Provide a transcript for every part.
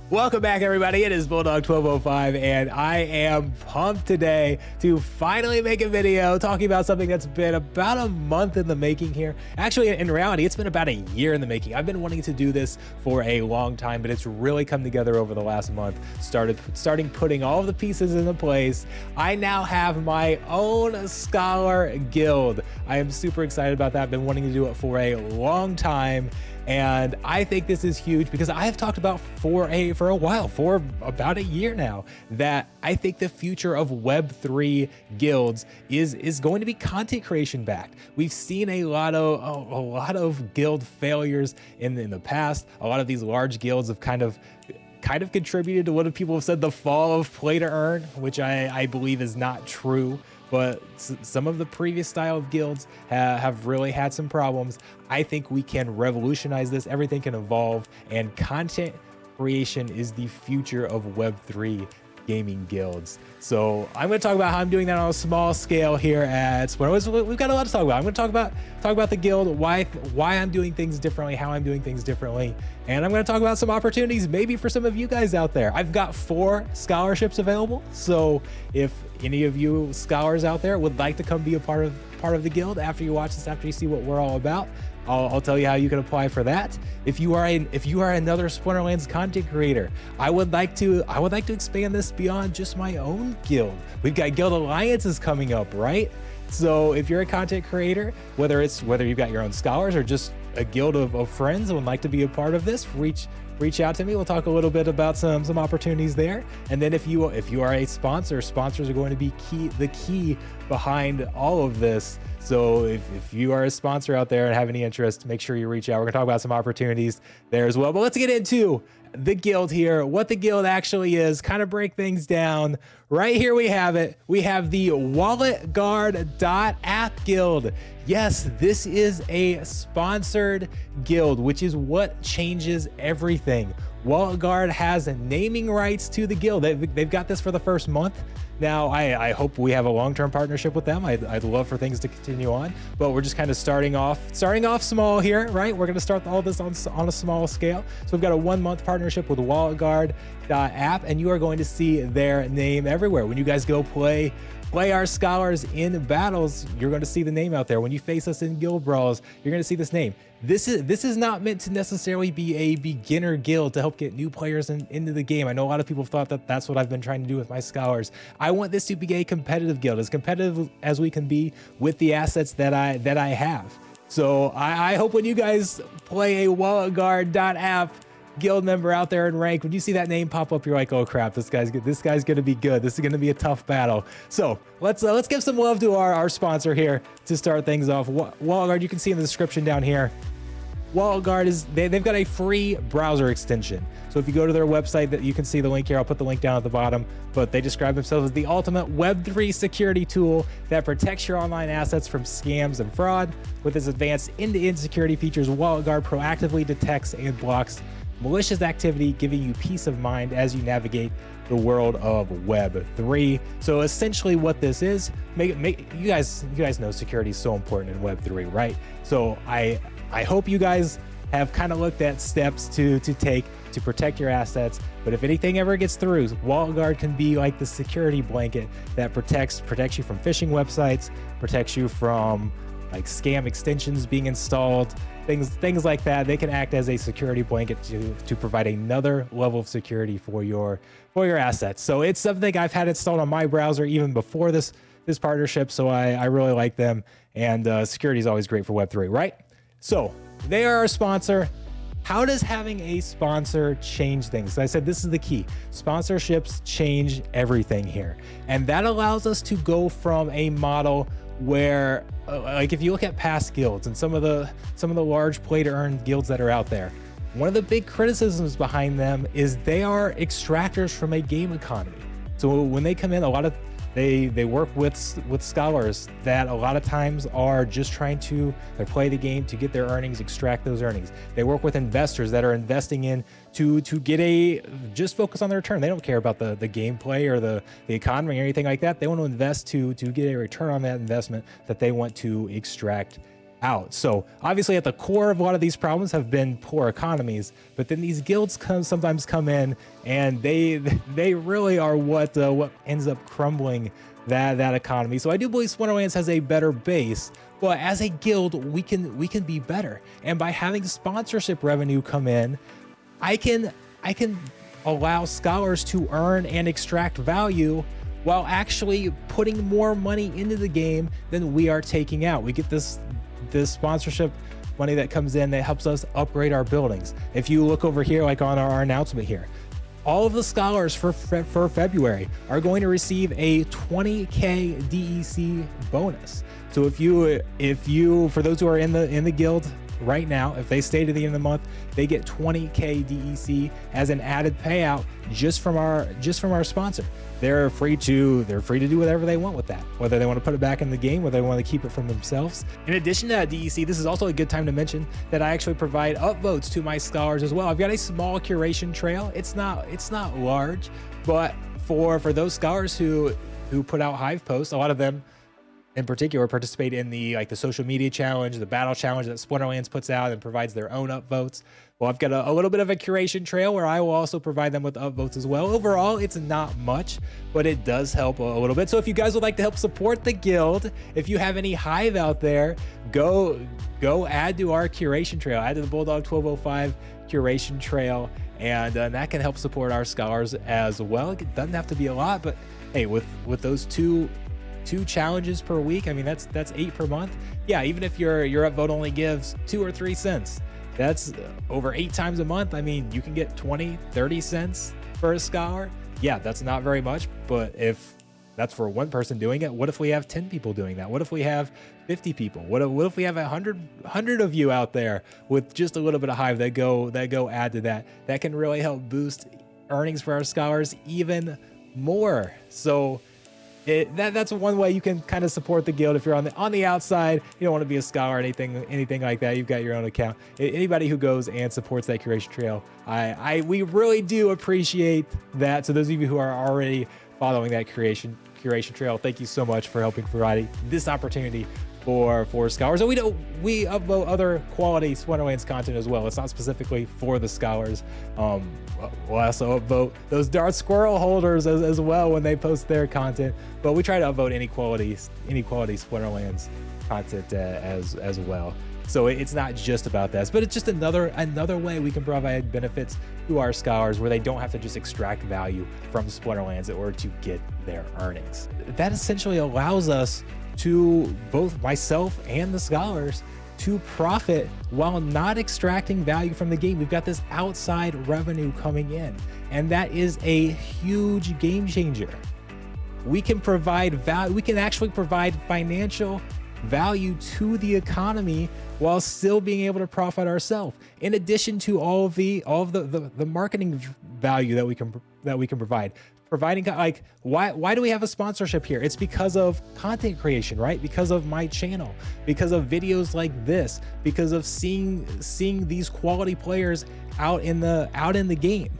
Welcome back, everybody. It is Bulldog1205, and I am pumped today to finally make a video talking about something that's been about a month in the making here. Actually, in reality, it's been about a year in the making. I've been wanting to do this for a long time, but it's really come together over the last month. Starting putting all of the pieces into place. I now have my own Scholar Guild. I am super excited about that. I've been wanting to do it for a long time. And I think this is huge because I have talked about for a while, for about a year now, that I think the future of Web3 guilds is going to be content creation backed. We've seen a lot of guild failures in the past. A lot of these large guilds have kind of contributed to what people have said the fall of Play2Earn, which I believe is not true. But some of the previous style of guilds have really had some problems. I think we can revolutionize this. Everything can evolve, and content creation is the future of Web3 gaming guilds. So I'm going to talk about how I'm doing that on a small scale here at Splinter. We've got a lot to talk about. I'm going to talk about the guild, why I'm doing things differently, how I'm doing things differently, and I'm going to talk about some opportunities maybe for some of you guys out there. I've got 4 scholarships available, so if any of you scholars out there would like to come be a part of the guild after you watch this, after you see what we're all about, I'll tell you how you can apply for that. If you are another Splinterlands content creator, I would like to expand this beyond just my own guild. We've got guild alliances coming up, right? So if you're a content creator, whether you've got your own scholars or just a guild of friends and would like to be a part of this, reach out to me. We'll talk a little bit about some opportunities there. And then if you are a sponsor, sponsors are going to be the key behind all of this. So if you are a sponsor out there and have any interest, make sure you reach out. We're gonna talk about some opportunities there as well. But let's get into the guild here, what the guild actually is, kind of break things down. Right here we have it. We have the WalletGuard.app guild. Yes, this is a sponsored guild, which is what changes everything. WalletGuard has naming rights to the guild. They've got this for the first month. Now, I hope we have a long-term partnership with them. I'd love for things to continue on, but we're just kind of starting off small here, right? We're going to start all this on a small scale. So we've got a 1-month partnership with WalletGuard.app, and you are going to see their name everywhere. When you guys go play our scholars in battles, you're going to see the name out there. When you face us in guild brawls, you're going to see this name. This is not meant to necessarily be a beginner guild to help get new players into the game. I know a lot of people thought that that's what I've been trying to do with my scholars. I want this to be a competitive guild, as competitive as we can be with the assets that I have. So I hope when you guys play a WalletGuard.app guild member out there in rank, when you see that name pop up, you're like, oh crap, this guy's gonna be good. This is gonna be a tough battle. So let's give some love to our sponsor here to start things off. WalletGuard, you can see in the description down here, WalletGuard they've got a free browser extension. So if you go to their website, that you can see the link here. I'll put the link down at the bottom, but they describe themselves as the ultimate Web3 security tool that protects your online assets from scams and fraud. With its advanced end-to-end security features, WalletGuard proactively detects and blocks malicious activity, giving you peace of mind as you navigate the world of Web3. So essentially what this is, you guys know security is so important in Web3, right? So I hope you guys have kind of looked at steps to take to protect your assets. But if anything ever gets through, WalletGuard can be like the security blanket that protects you from phishing websites, protects you from like scam extensions being installed, things like that. They can act as a security blanket to provide another level of security for your assets. So it's something I've had installed on my browser even before this partnership. So I really like them, and security is always great for Web3, right? So they are our sponsor. How does having a sponsor change things? So I said this is the key. Sponsorships change everything here, and that allows us to go from a model where like if you look at past guilds and some of the large play-to-earn guilds that are out there, one of the big criticisms behind them is they are extractors from a game economy. So when they come in, they work with scholars that a lot of times are just trying to play the game to get their earnings, extract those earnings. They work with investors that are investing in to just focus on the return. They don't care about the gameplay or the economy or anything like that. They want to invest to get a return on that investment that they want to extract out. So obviously at the core of a lot of these problems have been poor economies, but then these guilds sometimes come in and they really are what ends up crumbling that economy. So I do believe Splinterlands has a better base, but as a guild we can be better. And by having sponsorship revenue come in, I can allow scholars to earn and extract value while actually putting more money into the game than we are taking out. We get this sponsorship money that comes in that helps us upgrade our buildings. If you look over here, like on our announcement here, all of the scholars for February are going to receive a 20k DEC bonus. So if you for those who are in the guild right now, if they stay to the end of the month, they get 20k DEC as an added payout just from our sponsor. They're free to do whatever they want with that, whether they want to put it back in the game, whether they want to keep it from themselves. In addition to that DEC, this is also a good time to mention that I actually provide upvotes to my scholars as well. I've got a small curation trail. It's not large, but for those scholars who put out Hive posts, a lot of them in particular participate in the social media challenge, the battle challenge that Splinterlands puts out and provides their own upvotes. Well, I've got a little bit of a curation trail where I will also provide them with upvotes as well. Overall, it's not much, but it does help a little bit. So if you guys would like to help support the guild, if you have any Hive out there, go add to our curation trail, add to the Bulldog 1205 curation trail, and that can help support our scholars as well. It doesn't have to be a lot, but hey, with those two challenges per week, I mean that's 8 per month. Yeah, even if your upvote only gives 2 or 3 cents, that's over 8 times a month. I mean, you can get 20-30 cents for a scholar. Yeah, that's not very much, but if that's for one person doing it, what if we have 10 people doing that? What if we have 50 people? What if we have 100 of you out there with just a little bit of Hive that go add to that? That can really help boost earnings for our scholars even more. So that's one way you can kind of support the guild. If you're on the outside, you don't want to be a scholar or anything like that, you've got your own account. Anybody who goes and supports that curation trail, we really do appreciate that. So those of you who are already following that curation trail, thank you so much for helping provide this opportunity for scholars. And we upload other quality Splinterlands content as well. It's not specifically for the scholars. We'll also upvote those Darth Squirrel holders as well when they post their content. But we try to upvote any quality Splinterlands content as well. So it's not just about this, but it's just another way we can provide benefits to our scholars where they don't have to just extract value from Splinterlands in order to get their earnings. That essentially allows us to, both myself and the scholars, to profit while not extracting value from the game. We've got this outside revenue coming in, and that is a huge game changer. We can provide value. We can actually provide financial value to the economy while still being able to profit ourselves, in addition to all of the marketing value that we can provide. Providing, like, why do we have a sponsorship here? It's because of content creation, right? Because of my channel, because of videos like this, because of seeing these quality players out in the game.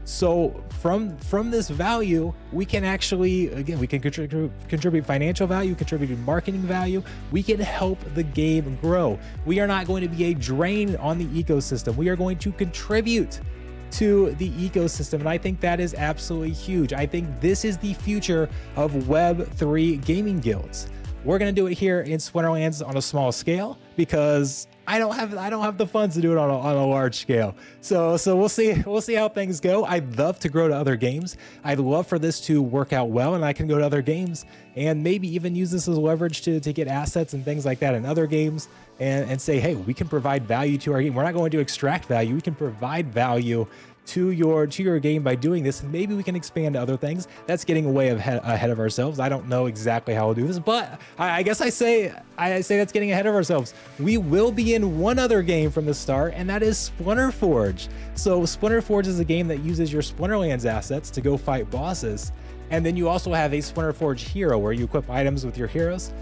So from this value, we can actually, again, we can contribute financial value, contribute marketing value. We can help the game grow. We are not going to be a drain on the ecosystem. We are going to contribute to the ecosystem, and I think that is absolutely huge. I think this is the future of Web3 gaming guilds. We're gonna do it here in Splinterlands on a small scale because I don't have the funds to do it on a large scale. So we'll see how things go. I'd love to grow to other games. I'd love for this to work out well, and I can go to other games and maybe even use this as leverage to get assets and things like that in other games, and say, hey, we can provide value to our game. We're not going to extract value. We can provide value to your game by doing this. And maybe we can expand to other things. That's getting way ahead of ourselves. I don't know exactly how we'll do this, but I guess I say that's getting ahead of ourselves. We will be in one other game from the start, and that is Splinter Forge. So Splinter Forge is a game that uses your Splinterlands assets to go fight bosses. And then you also have a Splinter Forge hero where you equip items with your heroes.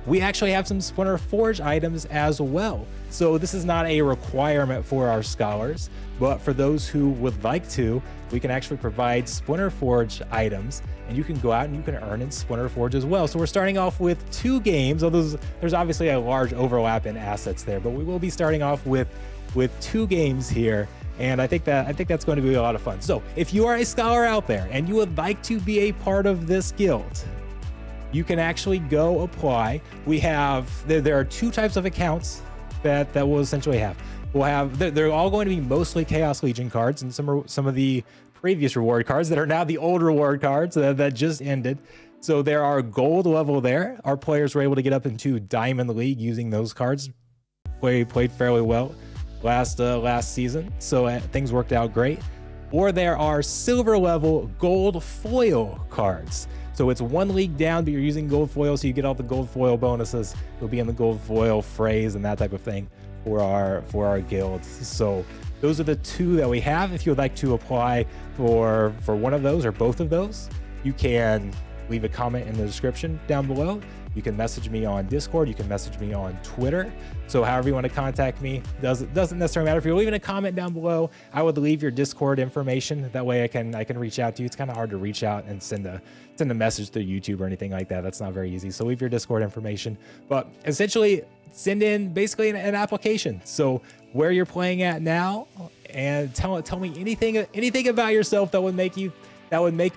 We actually have some Splinter Forge items as well. So this is not a requirement for our scholars, but for those who would like to, we can actually provide Splinter Forge items, and you can go out and you can earn in Splinter Forge as well. So we're starting off with 2 games, although there's obviously a large overlap in assets there, but we will be starting off with 2 games here. And I think that's going to be a lot of fun. So if you are a scholar out there and you would like to be a part of this guild, you can actually go apply. We have, there are 2 types of accounts that we'll essentially have. We'll have, they're all going to be mostly Chaos Legion cards, and some of the previous reward cards that are now the old reward cards that just ended. So there are gold level there. Our players were able to get up into Diamond League using those cards. Played fairly well last season, so things worked out great. Or there are silver level gold foil cards. So it's 1 league down, but you're using gold foil, so you get all the gold foil bonuses. You'll be in the gold foil phrase and that type of thing for our guilds. So those are the 2 that we have. If you would like to apply for one of those or both of those, you can leave a comment in the description down below. You can message me on Discord. You can message me on Twitter. So however you want to contact me, doesn't necessarily matter. If you're leaving a comment down below, I would leave your Discord information. That way I can reach out to you. It's kind of hard to reach out and send a message through YouTube or anything like that. That's not very easy. So leave your Discord information. But essentially, send in basically an application. So where you're playing at now, and tell me anything about yourself that would make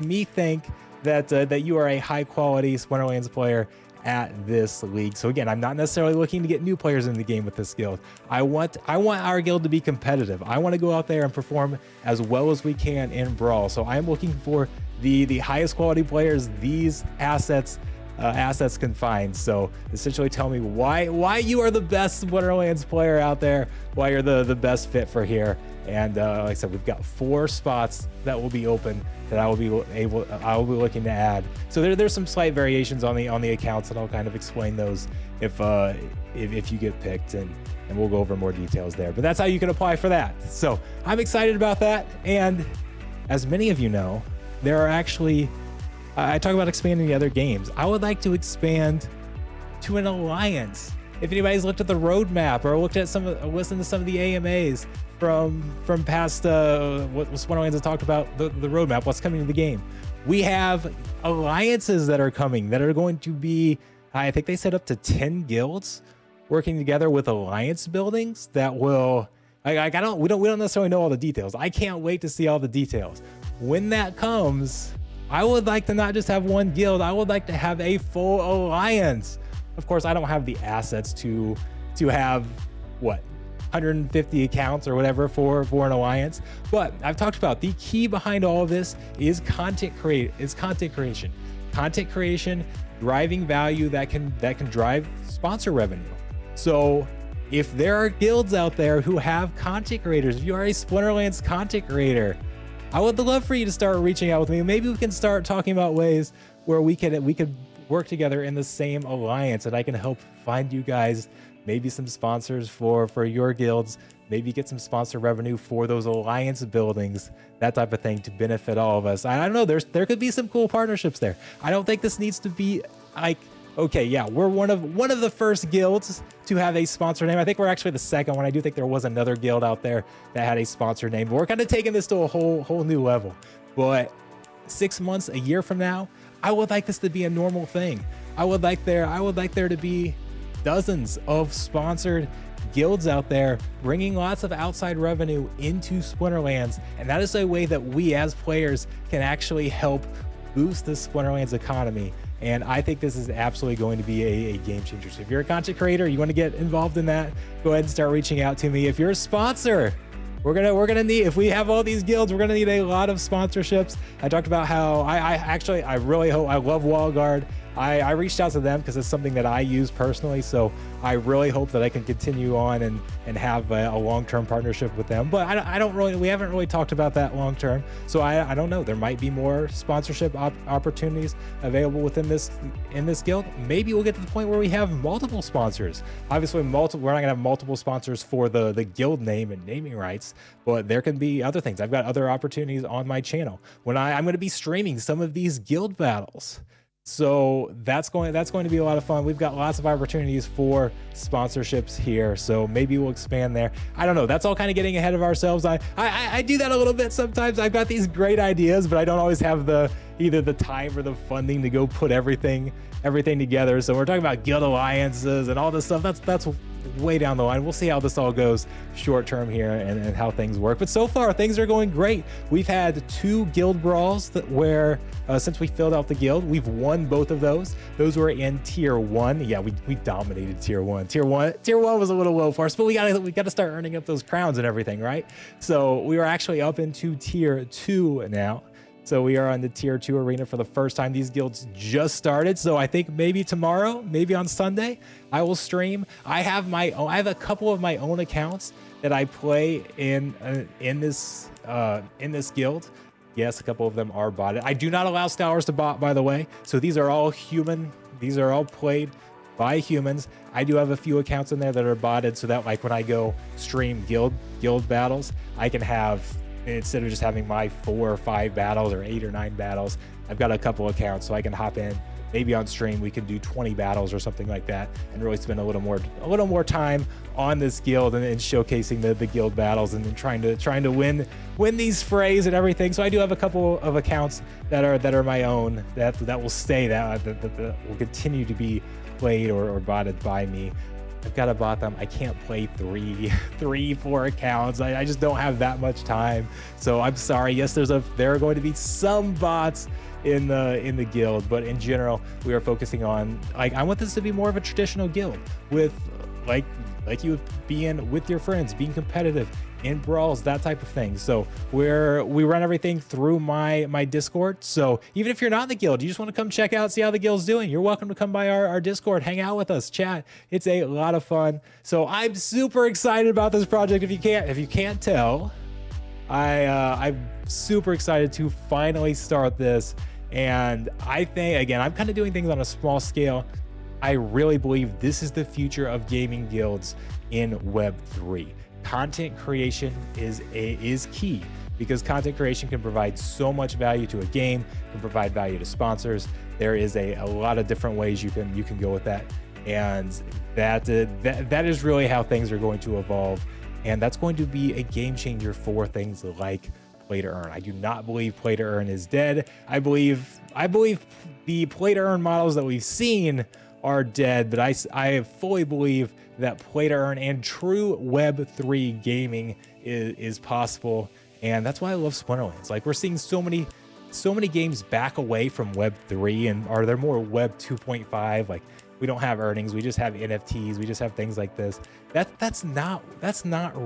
me think that you are a high quality Splinterlands player at this league. So again, I'm not necessarily looking to get new players in the game with this guild. I want our guild to be competitive. I want to go out there and perform as well as we can in Brawl. So I'm looking for the highest quality players these assets can find. So essentially tell me why you are the best Splinterlands player out there, why you're the best fit for here. And like I said, we've got 4 spots that will be open that I will be looking to add. So there's some slight variations on the accounts, and I'll kind of explain those if you get picked, and we'll go over more details there. But that's how you can apply for that. So I'm excited about that. And as many of you know, there are actually, I talk about expanding the other games. I would like to expand to an alliance. If anybody's looked at the roadmap or listened to some of the AMAs from past what Splinterlands has talked about, the roadmap, what's coming to the game, we have alliances that are coming that are going to be, I think they set up to 10 guilds working together with alliance buildings that will, we don't necessarily know all the details. I can't wait to see all the details. When that comes, I would like to not just have one guild, I would like to have a full alliance. Of course, I don't have the assets to have, 150 accounts or whatever for an alliance. But I've talked about the key behind all of this is content creation. Content creation, driving value that can drive sponsor revenue. So if there are guilds out there who have content creators, if you are a Splinterlands content creator, I would love for you to start reaching out with me. Maybe we can start talking about ways where we could work together in the same alliance, and I can help find you guys maybe some sponsors for your guilds, maybe get some sponsor revenue for those alliance buildings, that type of thing, to benefit all of us. I don't know, there could be some cool partnerships there. I don't think this needs to be like, okay, yeah, we're one of the first guilds to have a sponsor name. I think we're actually the second one. I do think there was another guild out there that had a sponsor name, but we're kind of taking this to a whole new level. But 6 months, a year from now, I would like this to be a normal thing. I would like there to be dozens of sponsored guilds out there bringing lots of outside revenue into Splinterlands, and that is a way that we as players can actually help boost the Splinterlands economy. And I think this is absolutely going to be a game changer. So if you're a content creator, you want to get involved in that, go ahead and start reaching out to me. If you're a sponsor, we're gonna need, if we have all these guilds, we're gonna need a lot of sponsorships. I talked about how I really hope, I love Wallguard. I reached out to them because it's something that I use personally. So I really hope that I can continue on and have a long-term partnership with them. But we haven't really talked about that long-term. So I don't know. There might be more sponsorship opportunities available in this guild. Maybe we'll get to the point where we have multiple sponsors. Obviously, we're not gonna have multiple sponsors for the guild name and naming rights, but there can be other things. I've got other opportunities on my channel when I'm going to be streaming some of these guild battles. So that's going to be a lot of fun. We've got lots of opportunities for sponsorships here, so maybe we'll expand there. I don't know. That's all kind of getting ahead of ourselves. I do that a little bit sometimes. I've got these great ideas, but I don't always have either the time or the funding to go put everything together. So we're talking about guild alliances and all this stuff. That's way down the line. We'll see how this all goes short term here and how things work. But so far things are going great. We've had 2 guild brawls where since we filled out the guild, we've won both of those. Those were in tier 1. Yeah, we dominated tier 1. Tier 1 was a little low for us, but we got to start earning up those crowns and everything, right? So we are actually up into tier 2 now. So we are on the tier 2 arena for the first time. These guilds just started. So I think maybe tomorrow, maybe on Sunday, I will stream. I have a couple of my own accounts that I play in this guild. Yes, a couple of them are botted. I do not allow Stowers to bot, by the way. So these are all human. These are all played by humans. I do have a few accounts in there that are botted so that like when I go stream guild battles, I can have, instead of just having my 4 or 5 battles or 8 or 9 battles, I've got a couple accounts so I can hop in. Maybe on stream we can do 20 battles or something like that and really spend a little more time on this guild and showcasing the guild battles and then trying to win these frays and everything. So I do have a couple of accounts that are my own that will stay, that will continue to be played or botted by me. I've got to bot them. I can't play 4 accounts. I just don't have that much time. So I'm sorry. Yes, there are going to be some bots in the guild, but in general, we are focusing on, like, I want this to be more of a traditional guild with like you would be in with your friends, being competitive in brawls, that type of thing. So we run everything through my Discord. So even if you're not in the guild, you just want to come check out, see how the guild's doing, you're welcome to come by our Discord, hang out with us, chat. It's a lot of fun. So I'm super excited about this project. If you can't tell, I'm super excited to finally start this. And I think, again, I'm kind of doing things on a small scale. I really believe this is the future of gaming guilds in Web3. Content creation is key, because content creation can provide so much value to a game, can provide value to sponsors. There is a lot of different ways you can go with that, and that is really how things are going to evolve, and that's going to be a game changer for things like Play2Earn. I do not believe Play2Earn is dead. I believe the Play2Earn models that we've seen are dead, but I fully believe that Play2Earn and true Web3 gaming is possible, and that's why I love Splinterlands. Like, we're seeing so many games back away from Web3, and are there more Web 2.5? Like, we don't have earnings, we just have NFTs, we just have things like this. That's not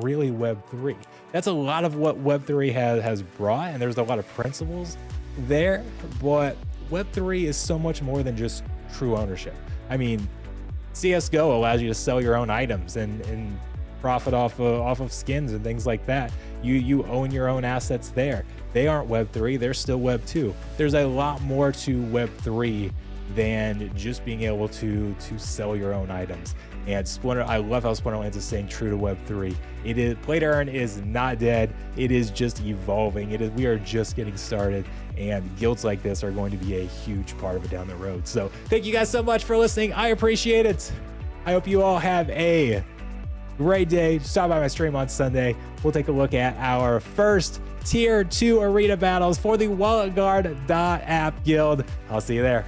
really Web3. That's a lot of what Web3 has brought, and there's a lot of principles there, but Web3 is so much more than just true ownership. I mean, CSGO allows you to sell your own items and profit off of skins and things like that. You own your own assets there. They aren't Web3, they're still Web 2. There's a lot more to Web3 than just being able to sell your own items. And I love how Splinterlands is staying true to Web3. Play2Earn is not dead. It is just evolving. We are just getting started, and guilds like this are going to be a huge part of it down the road. So thank you guys so much for listening. I appreciate it. I hope you all have a great day. Stop by my stream on Sunday. We'll take a look at our first tier 2 arena battles for the WalletGuard.app guild. I'll see you there.